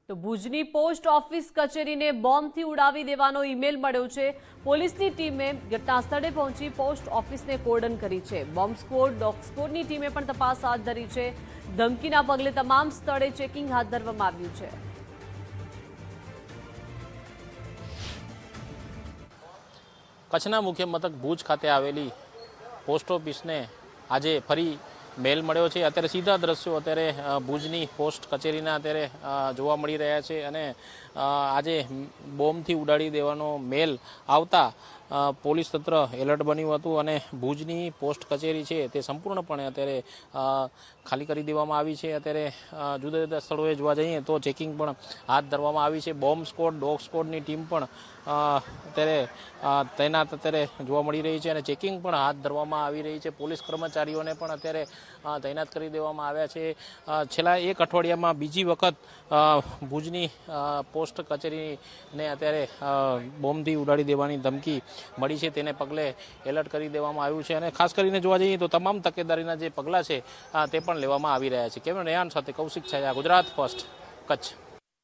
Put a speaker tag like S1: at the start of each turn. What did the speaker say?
S1: તો ભુજની post office કચેરીને બોમ્બથી ઉડાવી દેવાનો ઈમેલ મળ્યો છે। પોલીસની ટીમે ઘટના સ્થળે પહોંચી પોસ્ટ ઓફિસને કોર્ડન કરી છે। બોમ્બ સ્ક્વોડ, ડોગ સ્ક્વોડની ટીમે પણ તપાસ હાથ ધરી છે। ધમકીના પગલે તમામ સ્થળે ચેકિંગ હાથ ધરવામાં આવ્યું છે।
S2: કચ્છના મુખ્ય મથક ભુજ ખાતે આવેલી પોસ્ટ ઓફિસને આજે ફરી મેલ મળ્યો છે। અત્યારે સીધા દ્રશ્યો અત્યારે ભુજની પોસ્ટ કચેરીના અત્યારે જોવા મળી રહ્યા છે અને આજે બોમ્બથી ઉડાડી દેવાનો મેલ આવતા પોલીસ તંત્ર એલર્ટ બન્યું હતું અને ભુજની પોસ્ટ કચેરી છે તે સંપૂર્ણપણે અત્યારે ખાલી કરી દેવામાં આવી છે। અત્યારે જુદા જુદા સ્થળોએ જોવા જઈએ તો ચેકિંગ પણ હાથ ધરવામાં આવી છે। બોમ્બ સ્ક્વોડ, ડોગ સ્ક્વોડની ટીમ પણ અત્યારે તૈનાત અત્યારે જોવા મળી રહી છે અને ચેકિંગ પણ હાથ ધરવામાં આવી રહી છે। પોલીસ કર્મચારીઓને પણ અત્યારે તૈનાત કરી દેવામાં આવ્યા છે। છેલ્લા એક અઠવાડિયામાં બીજી વખત ભુજની પોસ્ટ કચેરીને અત્યારે બોમ્બથી ઉડાડી દેવાની ધમકી મળી છે, તેને પગલે એલર્ટ કરી દેવામાં આવ્યું છે અને ખાસ કરીને જોવા જઈએ તો તમામ તકેદારીના જે પગલાં છે તે પણ લેવામાં આવી રહ્યા છે। કેમેરા રેહાન સાથે કૌશિક છાયા, ગુજરાત ફર્સ્ટ, કચ્છ।